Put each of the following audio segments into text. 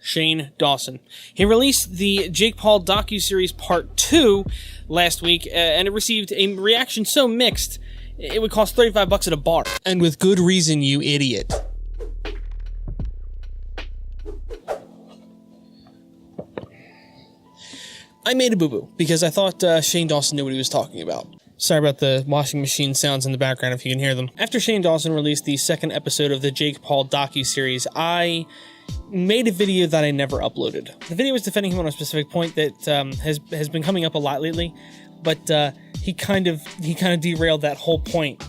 Shane Dawson. He released the Jake Paul docuseries Part 2 last week, and it received a reaction so mixed, it would cost $35 at a bar. And with good reason, you idiot. I made a boo-boo because I thought Shane Dawson knew what he was talking about. Sorry about the washing machine sounds in the background if you can hear them. After Shane Dawson released the second episode of the Jake Paul docuseries, I made a video that I never uploaded. The video was defending him on a specific point that has been coming up a lot lately, but he kind of derailed that whole point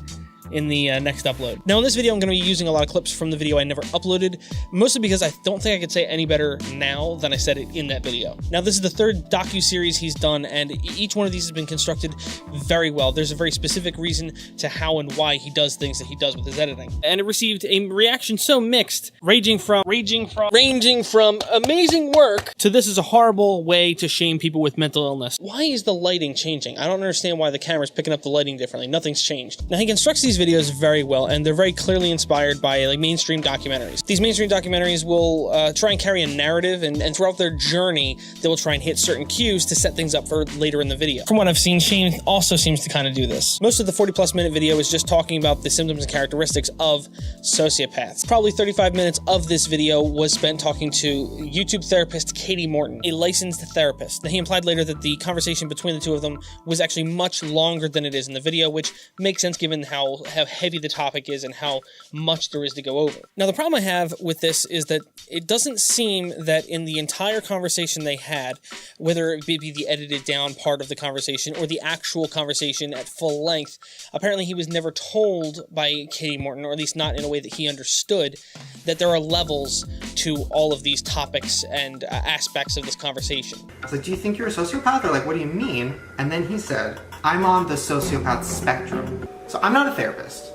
in the next upload. Now in this video I'm going to be using a lot of clips from the video I never uploaded, mostly because I don't think I could say it any better now than I said it in that video. Now this is the third docu-series he's done, and each one of these has been constructed very well. There's a very specific reason to how and why he does things that he does with his editing. And it received a reaction so mixed, ranging from amazing work to this is a horrible way to shame people with mental illness. Why is the lighting changing? I don't understand why the camera's picking up the lighting differently. Nothing's changed. Now he constructs these videos very well, and they're very clearly inspired by like mainstream documentaries. These mainstream documentaries will try and carry a narrative, and throughout their journey they will try and hit certain cues to set things up for later in the video. From what I've seen, Shane also seems to kind of do this. Most of the 40+ minute video is just talking about the symptoms and characteristics of sociopaths. Probably 35 minutes of this video was spent talking to YouTube therapist Katie Morton, a licensed therapist. Now, he implied later that the conversation between the two of them was actually much longer than it is in the video, which makes sense given how heavy the topic is and how much there is to go over. Now, the problem I have with this is that it doesn't seem that in the entire conversation they had, whether it be the edited down part of the conversation or the actual conversation at full length, apparently he was never told by Katie Morton, or at least not in a way that he understood, that there are levels to all of these topics and aspects of this conversation. I was like, do you think you're a sociopath? Or like, what do you mean? And then he said, I'm on the sociopath spectrum. So I'm not a therapist,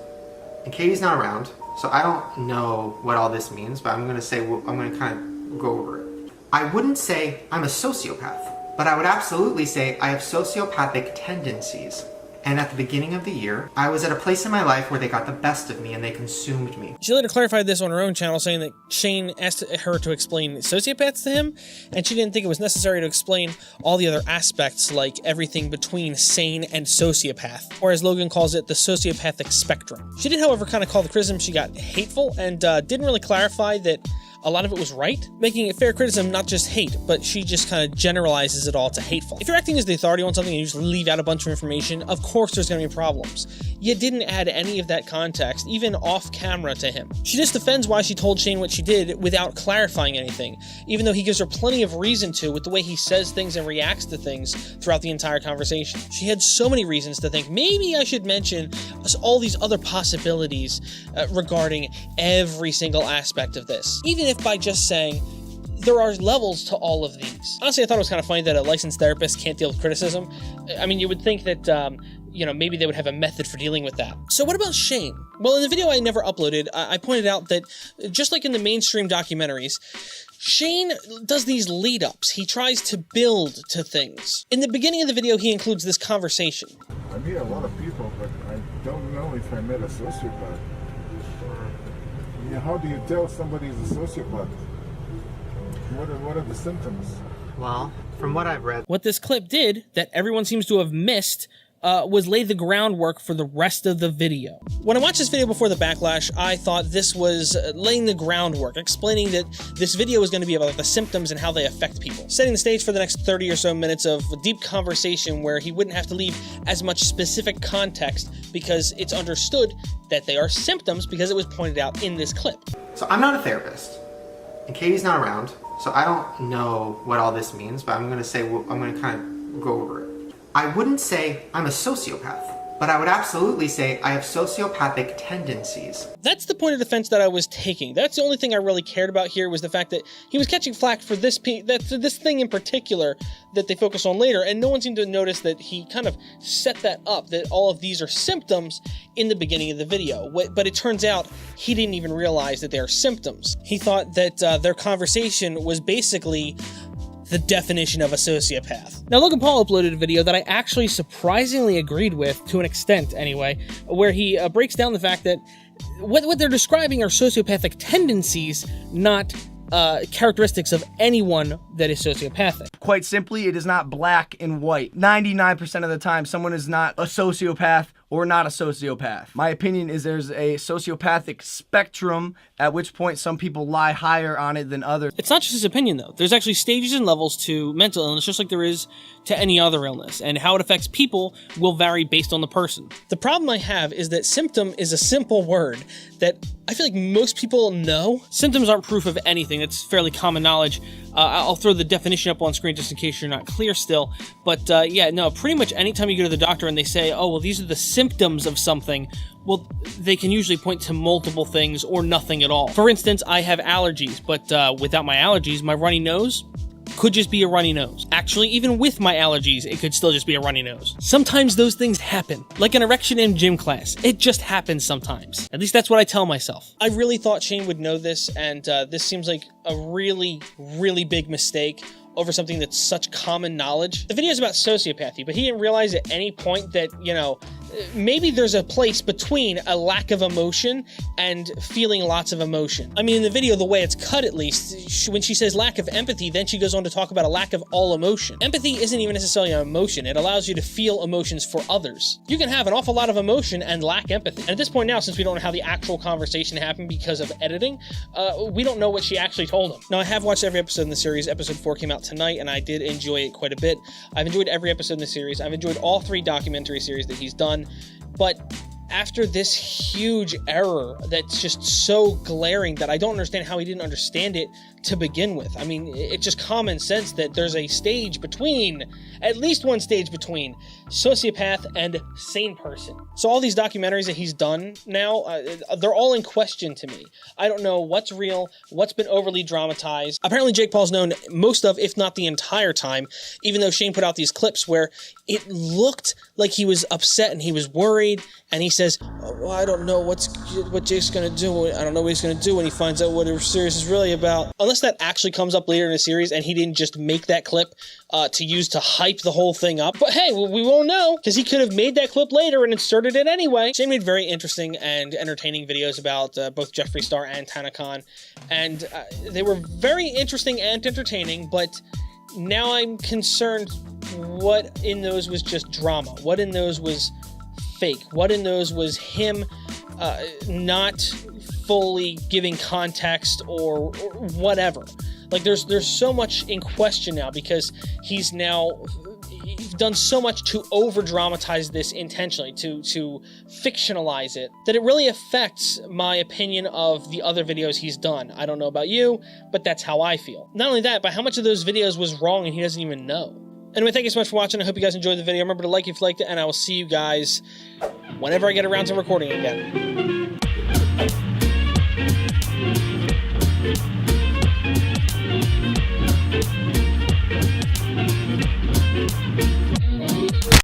and Katie's not around, so I don't know what all this means, but I'm gonna kind of go over it. I wouldn't say I'm a sociopath, but I would absolutely say I have sociopathic tendencies. And at the beginning of the year, I was at a place in my life where they got the best of me and they consumed me. She later clarified this on her own channel, saying that Shane asked her to explain sociopaths to him, and she didn't think it was necessary to explain all the other aspects, like everything between sane and sociopath, or as Logan calls it, the sociopathic spectrum. She did, however, kind of call the criticism she got hateful, and didn't really clarify that a lot of it was right, making it fair criticism, not just hate, but she just kind of generalizes it all to hateful. If you're acting as the authority on something and you just leave out a bunch of information, of course there's going to be problems. You didn't add any of that context, even off camera, to him. She just defends why she told Shane what she did without clarifying anything, even though he gives her plenty of reason to with the way he says things and reacts to things throughout the entire conversation. She had so many reasons to think, maybe I should mention all these other possibilities regarding every single aspect of this. Even if by just saying, there are levels to all of these. Honestly, I thought it was kind of funny that a licensed therapist can't deal with criticism. I mean, you would think that, maybe they would have a method for dealing with that. So what about Shane? Well, in the video I never uploaded, I pointed out that just like in the mainstream documentaries, Shane does these lead-ups. He tries to build to things. In the beginning of the video, he includes this conversation. I meet a lot of people, but I don't know if I met a sociopath. Yeah, how do you tell somebody's a sociopath? What are the symptoms? Well, from what I've read, what this clip did, that everyone seems to have missed, was lay the groundwork for the rest of the video. When I watched this video before the backlash, I thought this was laying the groundwork, explaining that this video was going to be about the symptoms and how they affect people, setting the stage for the next 30 or so minutes of deep conversation where he wouldn't have to leave as much specific context because it's understood that they are symptoms because it was pointed out in this clip. so I'm not a therapist, and Katie's not around, so I don't know what all this means, but I'm gonna kind of go over it. I wouldn't say I'm a sociopath, but I would absolutely say I have sociopathic tendencies. That's the point of defense that I was taking. That's the only thing I really cared about here, was the fact that he was catching flack for this thing in particular that they focus on later, and no one seemed to notice that he kind of set that up, that all of these are symptoms in the beginning of the video. But it turns out he didn't even realize that they are symptoms. He thought that their conversation was basically the definition of a sociopath. Now, Logan Paul uploaded a video that I actually surprisingly agreed with, to an extent anyway, where he breaks down the fact that what they're describing are sociopathic tendencies, not characteristics of anyone that is sociopathic. Quite simply, it is not black and white. 99% of the time, someone is not a sociopath or not a sociopath. My opinion is there's a sociopathic spectrum, at which point some people lie higher on it than others. It's not just his opinion, though. There's actually stages and levels to mental illness, just like there is to any other illness, and how it affects people will vary based on the person. The problem I have is that symptom is a simple word that I feel like most people know. Symptoms aren't proof of anything. That's fairly common knowledge. I'll throw the definition up on screen just in case you're not clear still. But yeah, no, pretty much anytime you go to the doctor and they say, oh, well, these are the symptoms of something, well, they can usually point to multiple things or nothing at all. For instance, I have allergies, but without my allergies, my runny nose could just be a runny nose. Actually, even with my allergies, it could still just be a runny nose. Sometimes those things happen, like an erection in gym class. It just happens sometimes. At least that's what I tell myself. I really thought Shane would know this, and this seems like a really, really big mistake over something that's such common knowledge. The video is about sociopathy, but he didn't realize at any point that, you know, maybe there's a place between a lack of emotion and feeling lots of emotion. I mean, in the video, the way it's cut at least, when she says lack of empathy, then she goes on to talk about a lack of all emotion. Empathy isn't even necessarily an emotion. It allows you to feel emotions for others. You can have an awful lot of emotion and lack empathy. And at this point now, since we don't know how the actual conversation happened because of editing, we don't know what she actually told him. Now, I have watched every episode in the series. Episode 4 came out tonight, and I did enjoy it quite a bit. I've enjoyed every episode in the series. I've enjoyed all 3 documentary series that he's done. But after this huge error that's just so glaring that I don't understand how he didn't understand it to begin with. I mean, it's just common sense that there's a stage between, at least one stage between, sociopath and sane person. So all these documentaries that he's done now, they're all in question to me. I don't know what's real, what's been overly dramatized. Apparently Jake Paul's known most of, if not the entire time, even though Shane put out these clips where it looked like he was upset and he was worried, and he says, oh, well, I don't know what Jake's gonna do. I don't know what he's gonna do when he finds out what the series is really about. Unless that actually comes up later in the series and he didn't just make that clip to use to hype the whole thing up. But hey, we won't know, because he could have made that clip later and inserted it anyway. Shane made very interesting and entertaining videos about both Jeffree Star and Tanacon, and they were very interesting and entertaining, but now I'm concerned what in those was just drama, what in those was fake, what in those was him not fully giving context or whatever. Like there's so much in question now, because he's done so much to over dramatize this intentionally, to fictionalize it, that it really affects my opinion of the other videos he's done. I don't know about you, but that's how I feel. Not only that, but how much of those videos was wrong and he doesn't even know. Anyway, thank you so much for watching. I hope you guys enjoyed the video. Remember to like if you liked it, and I will see you guys whenever I get around to recording again.